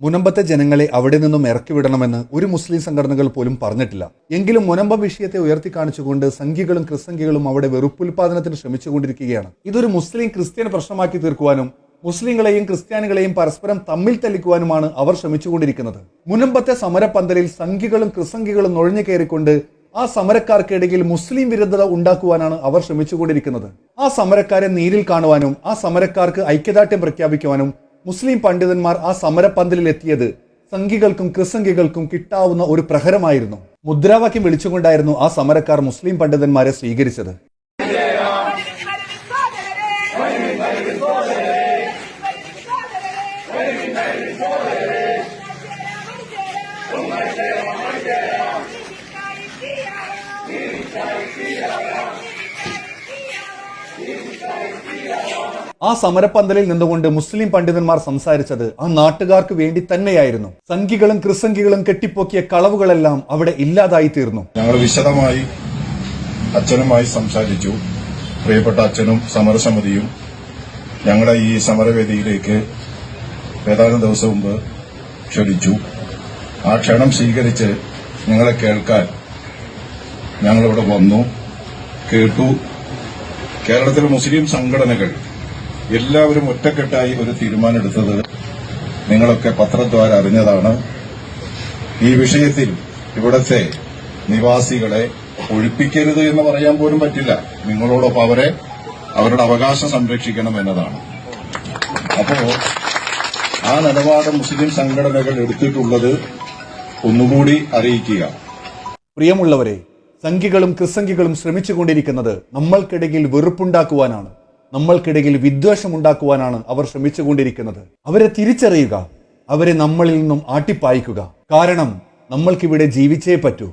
മുനമ്പത്തെ ജനങ്ങളെ അവിടെ നിന്നും ഇറക്കിവിടണമെന്ന് ഒരു മുസ്ലിം സംഘടനകൾ പോലും പറഞ്ഞിട്ടില്ല. എങ്കിലും മുനമ്പം വിഷയത്തെ ഉയർത്തിക്കാണിച്ചുകൊണ്ട് സംഘികളും ക്രിസ്സംഘികളും അവിടെ വെറുപ്പുൽപാദനത്തിന് ശ്രമിച്ചുകൊണ്ടിരിക്കുകയാണ്. ഇതൊരു മുസ്ലിം ക്രിസ്ത്യൻ പ്രശ്നമാക്കി തീർക്കുവാനും മുസ്ലിങ്ങളെയും ക്രിസ്ത്യാനികളെയും പരസ്പരം തമ്മിൽ തല്ലിക്കുവാനുമാണ് അവർ ശ്രമിച്ചുകൊണ്ടിരിക്കുന്നത്. മുനമ്പത്തെ സമരപന്തലിൽ സംഘികളും ക്രിസ്സംഘികളും നുഴഞ്ഞു കയറിക്കൊണ്ട് ആ സമരക്കാർക്കിടയിൽ മുസ്ലിം വിരുദ്ധത ഉണ്ടാക്കുവാനാണ് അവർ ശ്രമിച്ചുകൊണ്ടിരിക്കുന്നത്. ആ സമരക്കാരെ നേരിൽ കാണുവാനും ആ സമരക്കാർക്ക് ഐക്യദാർഢ്യം പ്രഖ്യാപിക്കുവാനും മുസ്ലിം പണ്ഡിതന്മാർ ആ സമരപന്തലിൽ എത്തിയത് സംഘികൾക്കും ക്രിസ്സംഘികൾക്കും കിട്ടാവുന്ന ഒരു പ്രഹരമായിരുന്നു. മുദ്രാവാക്യം വിളിച്ചുകൊണ്ടായിരുന്നു ആ സമരക്കാർ മുസ്ലിം പണ്ഡിതന്മാരെ സ്വീകരിച്ചത്. ആ സമരപന്തലിൽ നിന്നുകൊണ്ട് മുസ്ലിം പണ്ഡിതന്മാർ സംസാരിച്ചത് ആ നാട്ടുകാർക്ക് വേണ്ടി തന്നെയായിരുന്നു. സംഘികളും ക്രിസ്സംഘികളും കെട്ടിപ്പൊക്കിയ കളവുകളെല്ലാം അവിടെ ഇല്ലാതായി തീർന്നു. ഞങ്ങൾ വിശദമായി അച്ഛനുമായി സംസാരിച്ചു. പ്രിയപ്പെട്ട അച്ഛനും സമരസമിതിയും ഞങ്ങളുടെ ഈ സമരവേദിയിലേക്ക് ഏതാനും ദിവസം മുമ്പ് ക്ഷണിച്ചു. ആ ക്ഷണം സ്വീകരിച്ച് നിങ്ങളെ കേൾക്കാൻ ഞങ്ങളിവിടെ വന്നു, കേട്ടു. കേരളത്തിലെ മുസ്ലിം സംഘടനകൾ എല്ലാവരും ഒറ്റക്കെട്ടായി ഒരു തീരുമാനമെടുത്തത് നിങ്ങളൊക്കെ പത്രദ്വാര അറിഞ്ഞതാണ്. ഈ വിഷയത്തിൽ ഇവിടത്തെ നിവാസികളെ ഒഴിപ്പിക്കരുത് എന്ന് പറയാൻ പോലും പറ്റില്ല. നിങ്ങളോടൊപ്പം അവരുടെ അവകാശം സംരക്ഷിക്കണം എന്നതാണ്. അപ്പോ ആ നിലപാട് മുസ്ലിം സംഘടനകൾ എടുത്തിട്ടുള്ളത് ഒന്നുകൂടി അറിയിക്കുക. പ്രിയമുള്ളവരെ, സംഘികളും ക്രിസ്സംഘികളും ശ്രമിച്ചുകൊണ്ടിരിക്കുന്നത് നമ്മൾക്കിടയിൽ വെറുപ്പുണ്ടാക്കുവാനാണ്, നമ്മൾക്കിടയിൽ വിദ്വേഷമുണ്ടാക്കുവാനാണ് അവർ ശ്രമിച്ചുകൊണ്ടിരിക്കുന്നത്. അവരെ തിരിച്ചറിയുക, അവരെ നമ്മളിൽ നിന്നും ആട്ടിപ്പായിക്കുക. കാരണം നമ്മൾക്കിവിടെ ജീവിച്ചേ പറ്റൂ.